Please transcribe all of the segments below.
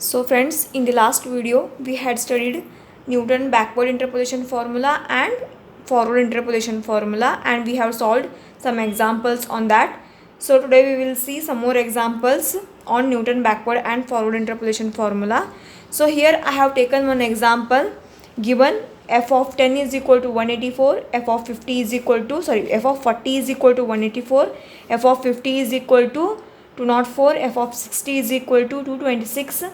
So friends, in the last video we had studied Newton backward interpolation formula and forward interpolation formula, and we have solved some examples on that. So today we will see some more examples on Newton backward and forward interpolation formula. So here I have taken one example given f of 10 is equal to 184, f of 50 is equal to f of 40 is equal to 184, f of 50 is equal to 204, f of 60 is equal to 226,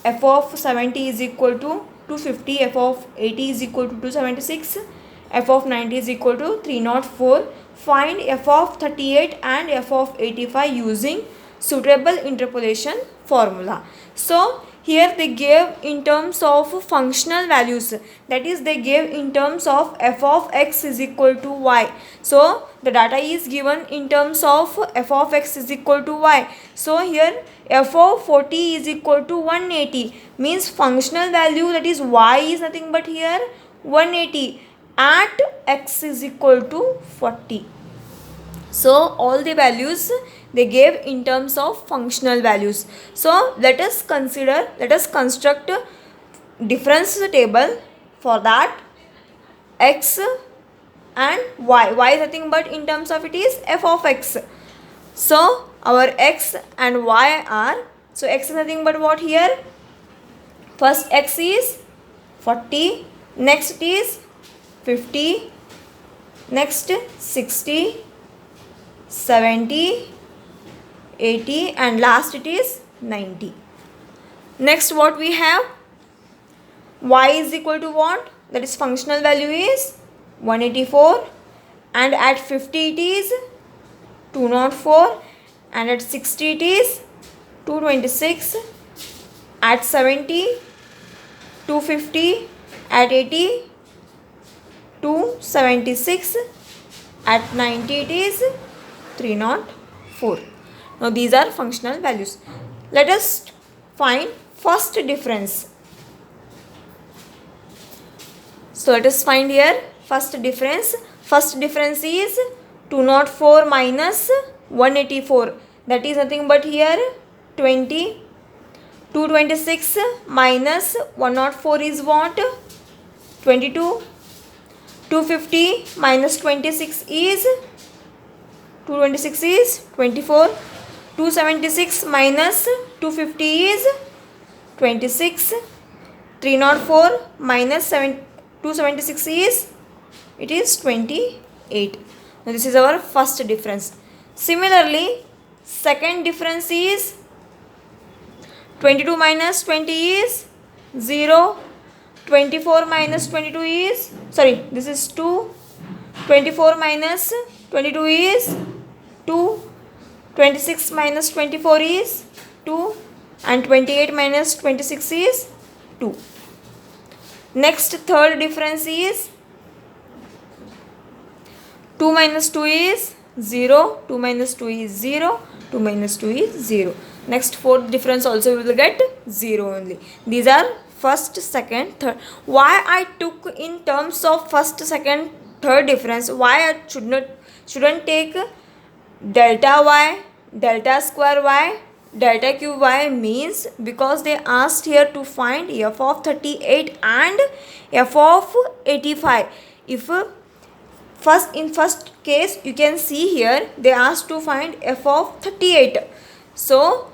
f of 70 is equal to 250, f of 80 is equal to 276, f of 90 is equal to 304. Find f of 38 and f of 85 using suitable interpolation formula. So here they gave in terms of functional values, that is they gave in terms of f of x is equal to y. So the data is given in terms of f of x is equal to y. So here f of 40 is equal to 180 means functional value, that is y, is nothing but here 180 at x is equal to 40. So all the values they gave in terms of functional values. So let us construct difference table. For that, x and y is nothing but in terms of it is f of x. So our x and y are, so x is nothing but what here, first x is 40, next is 50, next 60, 70, 80, and last it is 90. Next what we have, y is equal to what, that is functional value is 184, and at 50 it is 204, and at 60 it is 226, at 70 250, at 80 276, at 90 it is 304. Now these are functional values. Let us find first difference. So let us find here first difference. First difference is 204 minus 184, that is nothing but here 20. 226 minus 104 is what, 22. 250 minus 26 is 226 is 24. 276 minus 250 is 26. 304 minus 276 is, it is 28. Now this is our first difference. Similarly, second difference is 22 minus 20 is 0. 24 minus 22 is, this is 2. 24 minus 22 is 2. 26 minus 24 is 2. And 28 minus 26 is 2. Next, third difference is 2 minus 2 is 0. 2 minus 2 is 0. 2 minus 2 is 0. Next, fourth difference also we will get 0 only. These are first, second, third. Why I took in terms of first, second, third difference? Why I shouldn't take delta y, delta square y, delta cube y? Means because they asked here to find f of 38 and f of 85. If in first case you can see here they asked to find f of 38. So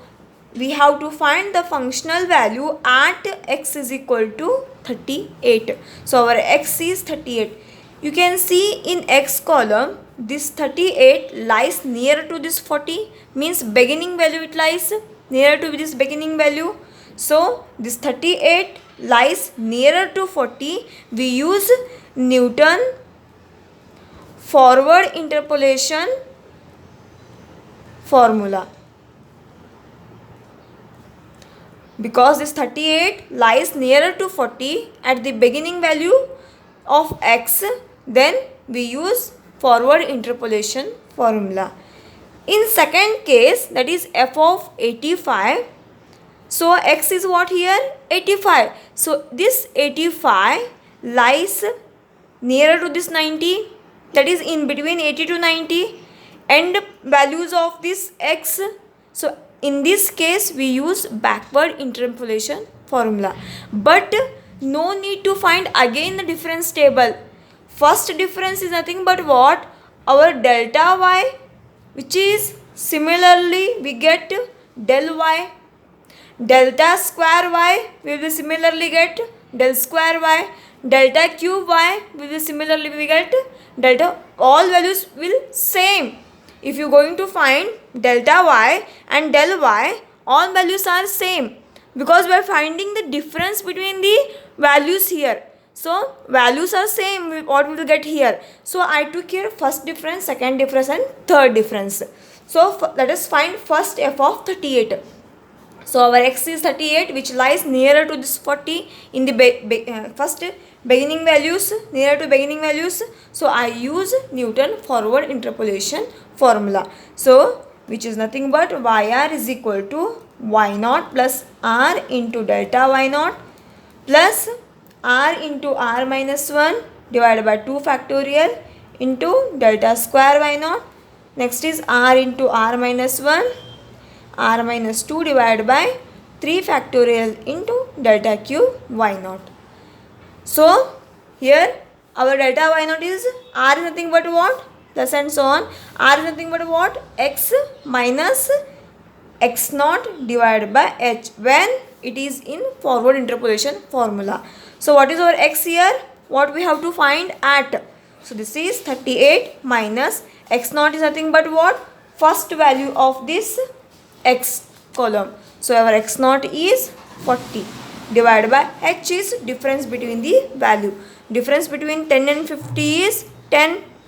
we have to find the functional value at x is equal to 38. So our x is 38. You can see in x column this 38 lies near to this 40, means beginning value it lies nearer to this beginning value. So this 38 lies nearer to 40. We use Newton forward interpolation formula. Because this 38 lies nearer to 40 at the beginning value of x, then we use forward interpolation formula. In second case, that is f of 85, so x is what here, 85. So this 85 lies nearer to this 90, that is in between 80 to 90, and values of this x. So in this case we use backward interpolation formula, but no need to find again the difference table. First difference is nothing but what? Our delta y, which is similarly we get del y. Delta square y we will similarly get del square y. Delta cube y we will similarly we get delta. All values will same. If you are going to find delta y and del y, all values are same, because we are finding the difference between the values here. So values are same, what we will get here. So I took here first difference, second difference and third difference. So let us find first f of 38. So our x is 38, which lies nearer to this 40 in the first beginning values, nearer to beginning values. So I use Newton forward interpolation formula. So which is nothing but yr is equal to y naught plus r into delta y naught plus r into r minus 1 divided by 2 factorial into delta square y naught. Next is r into r minus 1, r minus 2 divided by 3 factorial into delta cube y naught. So here our delta y naught is r is nothing but what? Plus and so on. R is nothing but what? X minus x naught divided by h when it is in forward interpolation formula. So what is our x here? What we have to find at? So this is 38 minus x naught is nothing but what? First value of this x column. So our x naught is 40 divided by h is difference between the value. Difference between 10 and 50 is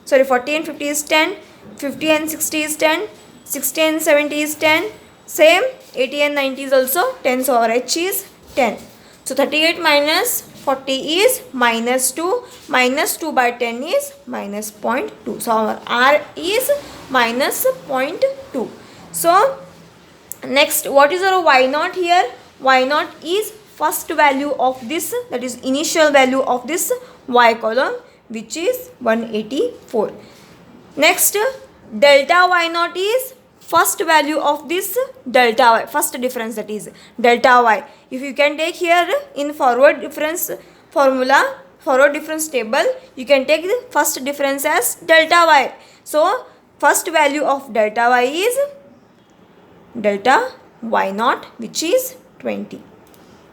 40 and 50 is 10, 50 and 60 is 10, 60 and 70 is 10, same 80 and 90 is also 10, so our h is 10. So 38 minus 40 is minus 2, minus 2 by 10 is minus 0.2. So our r is minus 0.2. So next, what is our y naught here? Y naught is first value of this, that is initial value of this y column, which is 184. Next, delta y naught is first value of this delta y, first difference, that is delta y. If you can take here in forward difference formula, forward difference table, you can take the first difference as delta y. So first value of delta y is delta y naught, which is 20.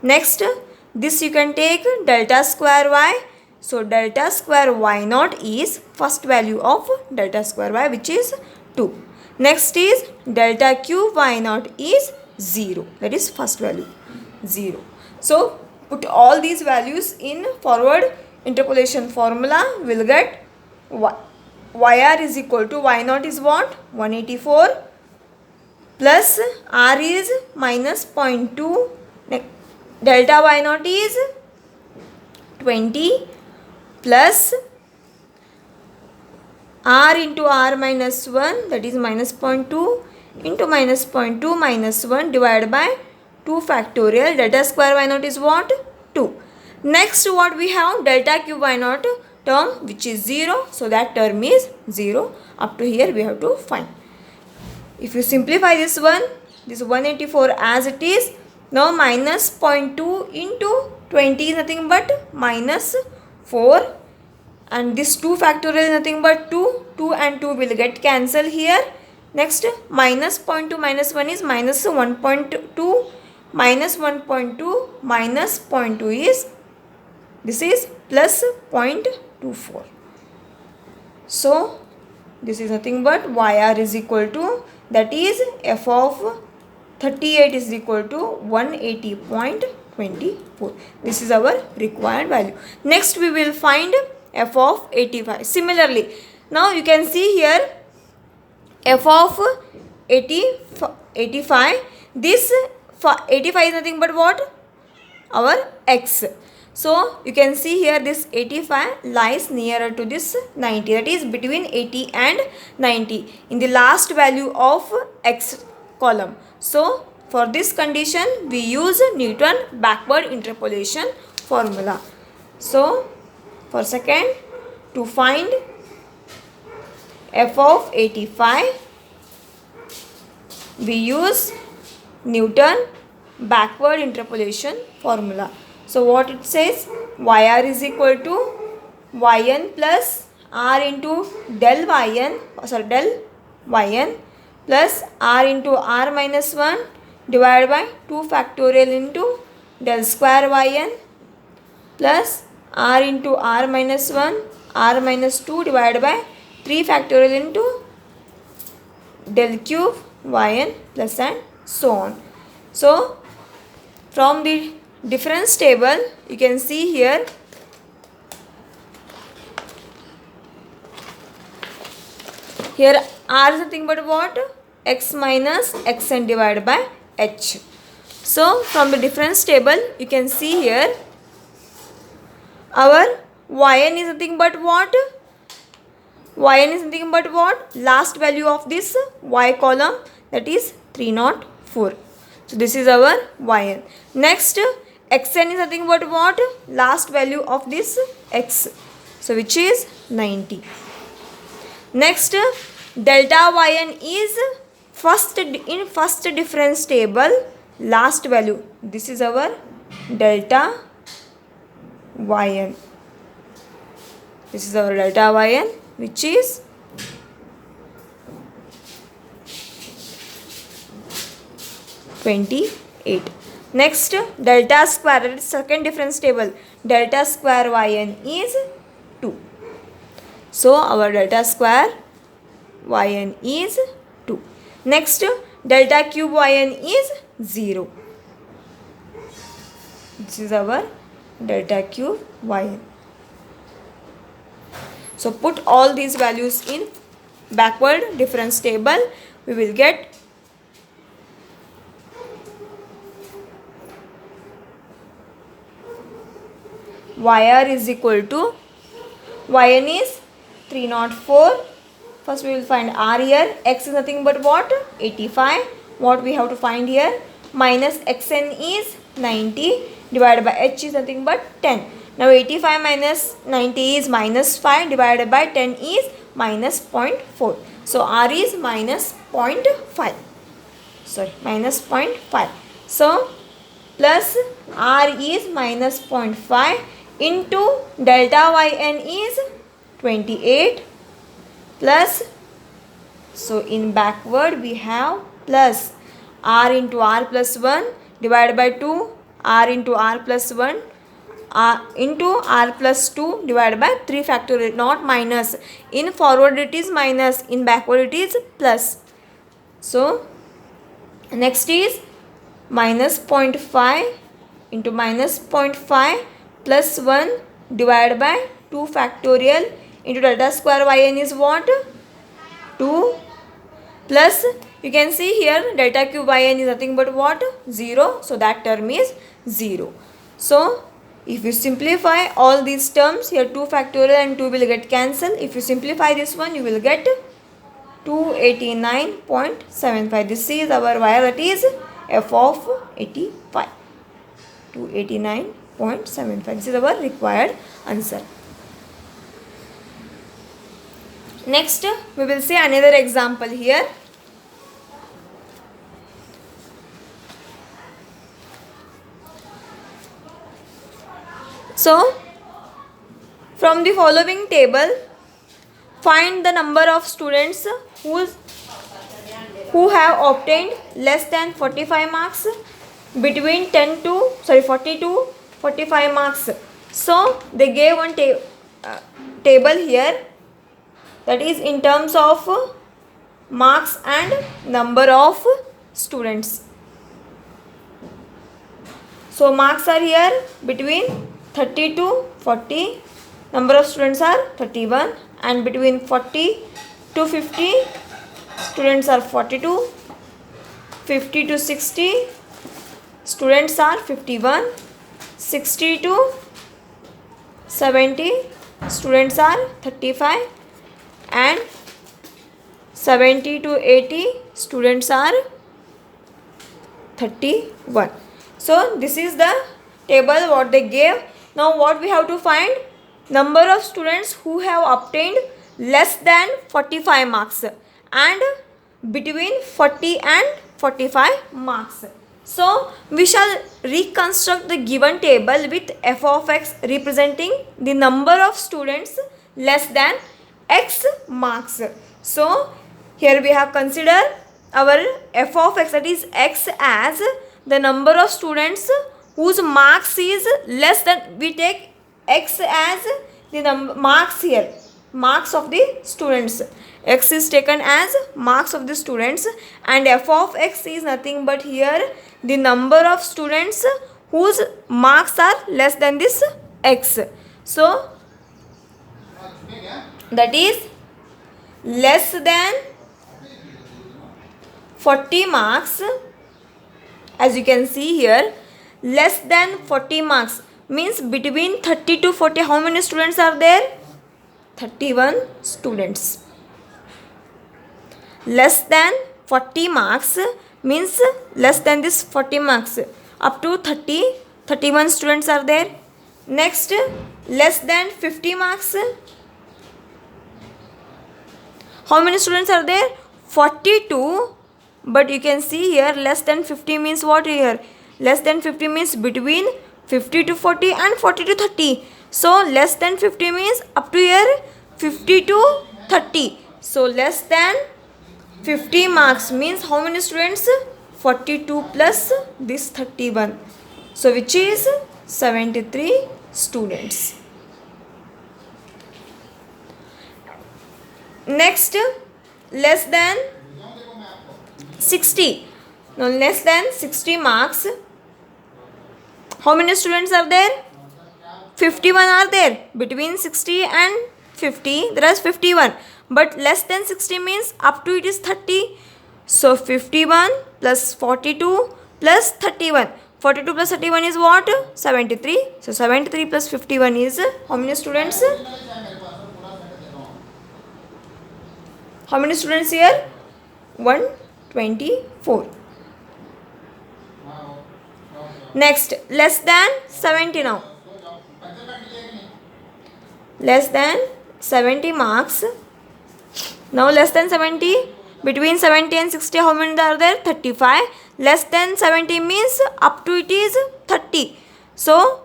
Next, this you can take delta square y. So delta square y naught is first value of delta square y, which is 2. Next is delta cube y naught is 0. That is first value 0. So put all these values in forward interpolation formula. We will get yr is equal to y naught is what? 184 plus r is minus 0.2. Delta y naught is 20 plus r into r minus 1, that is minus 0.2 into minus 0.2 minus 1 divided by 2 factorial. Delta square y naught is what? 2. Next, what we have? Delta cube y naught term, which is 0. So that term is 0. Up to here we have to find. If you simplify this one, this 184 as it is, now minus 0.2 into 20 is nothing but minus 4, and this 2 factorial is nothing but 2. 2 and 2 will get cancelled here. Next, minus 0.2 minus 1 is minus 1.2, minus 1.2 minus 0.2 is, this is plus 0.24. So this is nothing but yr is equal to, that is f of 38 is equal to 180.24. This is our required value. Next we will find f of 85. Similarly, now you can see here f of 85. This 85 is nothing but what? Our x. So you can see here this 85 lies nearer to this 90, that is between 80 and 90 in the last value of x column. So for this condition we use Newton backward interpolation formula. So for second, to find f of 85 we use Newton backward interpolation formula. So what it says, yr is equal to yn plus r into del yn plus r into r minus 1 divided by 2 factorial into del square yn plus r into r minus 1 r minus 2 divided by 3 factorial into del cube yn plus and so on. So from the difference table you can see here r is nothing but what? X minus xn divided by h. So from the difference table you can see here our yn is nothing but what? Yn is nothing but what? Last value of this y column, that is 304. So this is our yn. Next xn is nothing but what? Last value of this x, so which is 90. Next delta yn is in first difference table last value. This is our delta yn. This is our delta yn, which is 28. Next delta square, that is second difference table, delta square yn is 2. So our delta square yn is 2. Next delta cube yn is 0. This is our delta cube yn. So put all these values in backward difference table. We will get yr is equal to, yn is 304. First we will find r here. X is nothing but what? 85. What we have to find here? Minus xn is 90 divided by h is nothing but 10. Now 85 minus 90 is minus 5 divided by 10 is minus 0.4. So r is minus 0.5. Sorry, minus 0.5. So plus r is minus 0.5 into delta yn is 28 plus, so in backward we have plus r into r plus 1 divided by 2 r into r plus 1 into r plus 2 divided by 3 factorial, not minus. In forward it is minus, in backward it is plus. So next is minus 0.5 into minus 0.5 plus 1 divided by 2 factorial into delta square yn is what? 2 plus, you can see here delta cube yn is nothing but what? 0. So that term is 0. So if you simplify all these terms, here 2 factorial and 2 will get cancelled. If you simplify this one, you will get 289.75. This is our y, that is f of 85. 289.75. This is our required answer. Next, we will see another example here. So, from the following table, find the number of students who have obtained less than 45 marks between 40 to 45 marks. So, they gave one table here, that is in terms of marks and number of students. So, marks are here between 30 to 40, number of students are 31, and between 40 to 50 students are 42, 50 to 60 students are 51, 60 to 70 students are 35, and 70 to 80 students are 31. So this is the table what they gave. Now what we have to find? Number of students who have obtained less than 45 marks and between 40 and 45 marks. So we shall reconstruct the given table with f of x representing the number of students less than x marks. So here we have considered our f of x, that is x, as the number of students whose marks is less than, we take x as the number marks here, marks of the students. X is taken as marks of the students, and f of x is nothing but here the number of students whose marks are less than this x. So that is less than 40 marks. As you can see here, less than 40 marks means between 30 to 40. How many students are there? 31 students. Less than 40 marks means less than this 40 marks. Up to 31 students are there. Next, less than 50 marks. How many students are there? 42. But you can see here less than 50 means what here? Less than 50 means between 50 to 40 and 40 to 30. So less than 50 means up to here 50 to 30. So less than 50 marks means how many students? 42 plus this 31. So which is 73 students. Next, less than 60. Now less than 60 marks. How many students are there? 51 are there. Between 60 and 50 there is 51. But less than 60 means up to it is 30. So 51 plus 42 plus 31. 42 plus 31 is what? 73. So 73 plus 51 is how many students? How many students here? 124. Next, less than 70 now. Less than 70 marks. Now less than 70. Between 70 and 60 how many are there? 35. Less than 70 means up to it is 30. So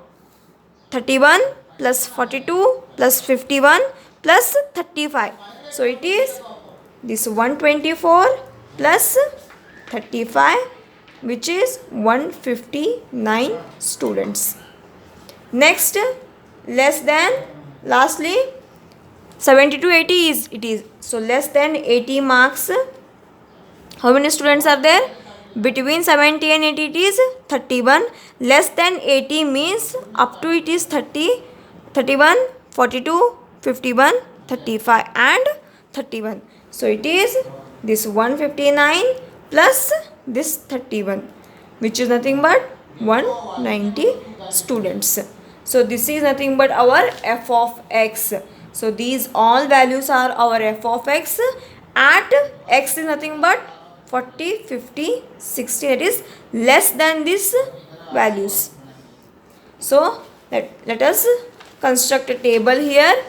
31 plus 42 plus 51 plus 35. So it is this 124 plus 35, which is 159 students. Next, less than, lastly 70 to 80 is it is. So less than 80 marks. How many students are there? Between 70 and 80 it is 31. Less than 80 means up to it is 30, 31, 42, 51, 35 and 31. So it is this 159 plus this 31, which is nothing but 190 students. So this is nothing but our f of x. So these all values are our f of x. At x is nothing but 40, 50, 60, that is less than these values. So let us construct a table here.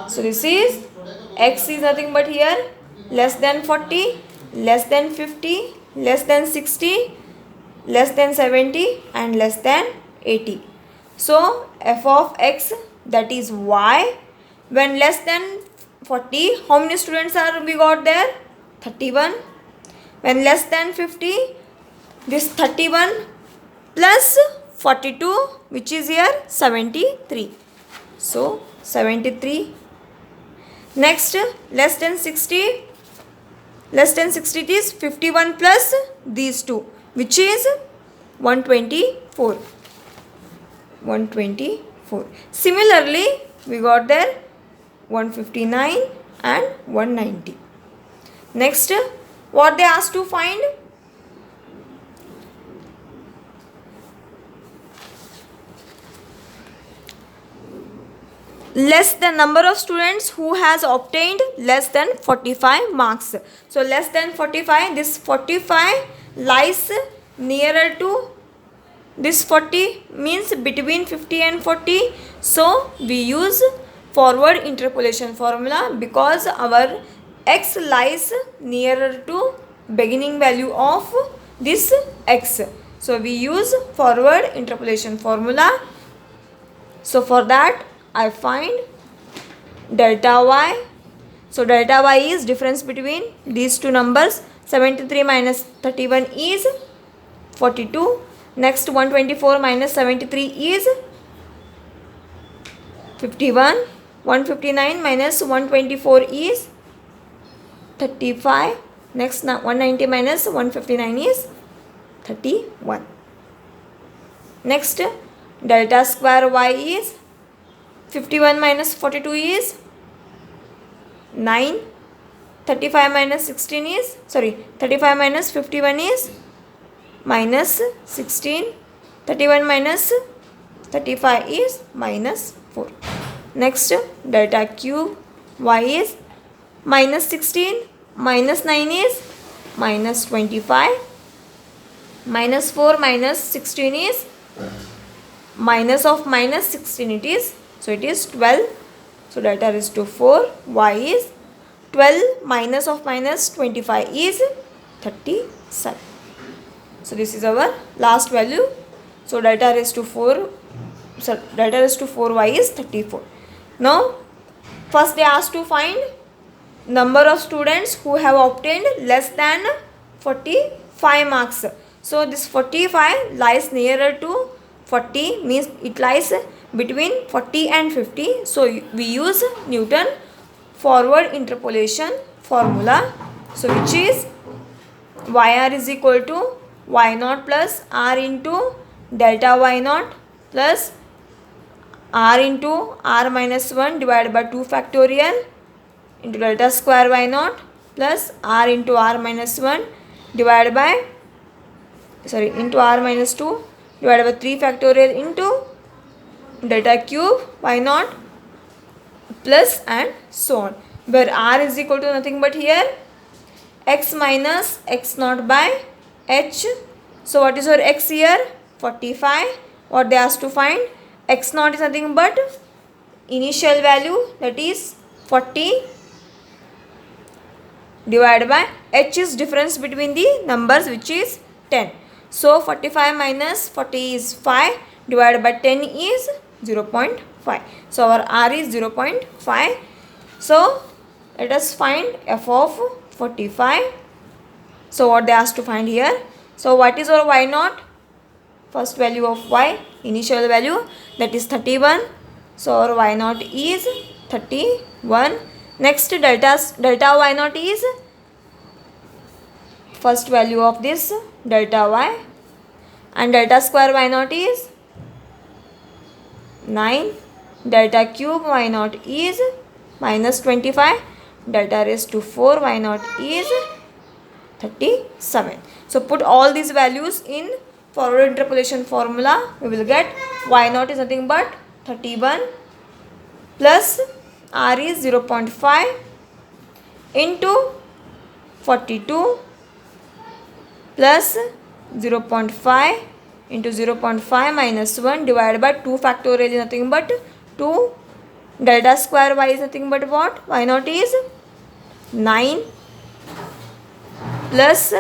So this is x is nothing but here less than 40, less than 50, less than 60, less than 70 and less than 80. So f of x, that is y, when less than 40, how many students are we got there? 31. When less than 50, this 31 plus 42, which is here 73. So 73. Next, less than 60. Less than 60 it is 51 plus these two, which is 124. 124. Similarly, we got there 159 and 190. Next, what they asked to find? Less the number of students who has obtained less than 45 marks. So less than 45, this 45 lies nearer to this 40, means between 50 and 40. So we use forward interpolation formula because our x lies nearer to beginning value of this x. So we use forward interpolation formula. So for that I find delta y. So delta y is difference between these two numbers. 73 minus 31 is 42. Next 124 minus 73 is 51. 159 minus 124 is 35. Next 190 minus 159 is 31. Next delta square y is 51 minus 42 is 9. 35 minus 16 is 35 minus 51 is minus 16. 31 minus 35 is minus 4. Next delta cube y is minus 16 minus 9 is minus 25. Minus 4 minus 16 is minus of minus 16 it is. So it is 12. So delta is to 4. Y is 12 minus of minus 25 is 37. So this is our last value. So delta is to 4. So delta is to 4y is 34. Now first they asked to find number of students who have obtained less than 45 marks. So this 45 lies nearer to 40, means it lies between 40 and 50. So we use Newton forward interpolation formula. So which is yr is equal to y naught plus r into delta y naught plus r into r minus 1 divided by 2 factorial into delta square y naught plus r into r minus 1 divided by into r minus 2 divided by 3 factorial into delta cube y naught plus and so on, where r is equal to nothing but here x minus x naught by h. So what is your x here? 45. What they asked to find? X naught is nothing but initial value, that is 40, divided by h is difference between the numbers, which is 10. So 45 minus 40 is 5, divided by 10 is 0.5. So our r is 0.5. So let us find f of 45. So what they asked to find here? So what is our y naught? First value of y, initial value, that is 31. So our y naught is 31. Next delta y naught is first value of this delta y, and delta square y naught is 9. Delta cube y naught is minus 25. Delta raised to 4 y naught is 37. So put all these values in forward interpolation formula. We will get y naught is nothing but 31 plus r is 0.5 into 42 plus 0.5 into 0.5 minus 1 divided by 2 factorial is nothing but 2. Delta square y is nothing but what? Y naught is 9 plus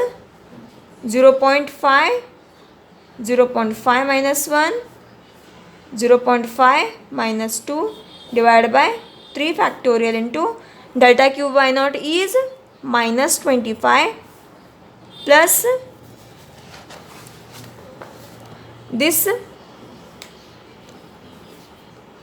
0.5, 0.5 minus 1, 0.5 minus 2 divided by 3 factorial into delta cube y naught is minus 25 plus this.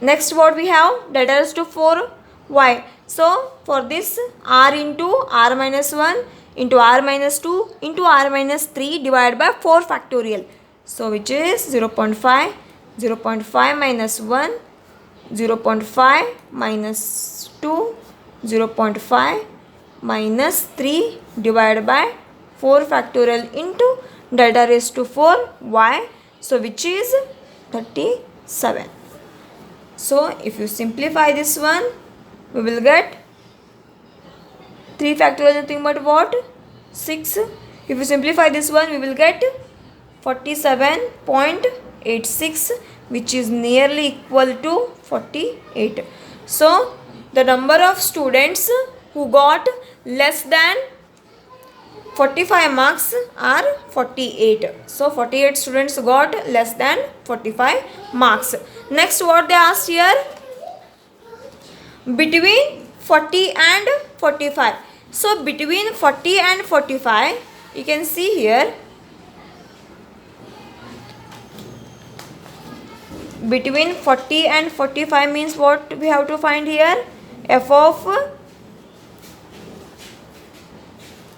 Next what we have? Delta is to 4y. So for this r into r minus 1 into r minus 2 into r minus 3 divided by 4 factorial. So which is 0.5, 0.5 minus 1, 0.5 minus 2, 0.5 minus 3 divided by 4 factorial into delta raised to 4 y. So which is 37. So if you simplify this one, we will get 3 factorial nothing but what? 6. If you simplify this one, we will get 47.86, which is nearly equal to 48. So the number of students who got less than 45 marks are 48. So 48 students got less than 45 marks. Next, what they asked here? Between 40 and 45. So between 40 and 45, you can see here, between 40 and 45 means what we have to find here? F of,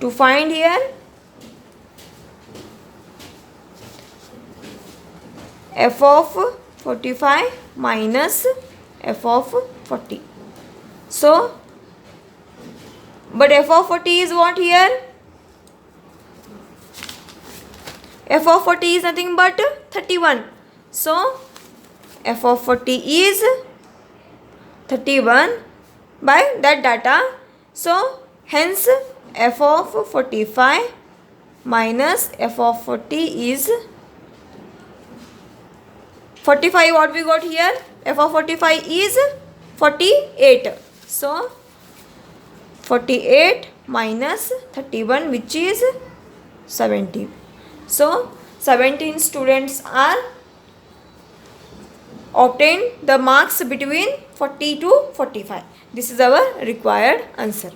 to find here, f of 45 minus f of 40. So, but f of 40 is what here? F of 40 is nothing but 31. So, f of 40 is 31 by that data. So, hence f of 45 minus f of 40 is 45. What we got here? F of 45 is 48. So 48 minus 31, which is 17. So 17 students are obtained the marks between 40 to 45. This is our required answer.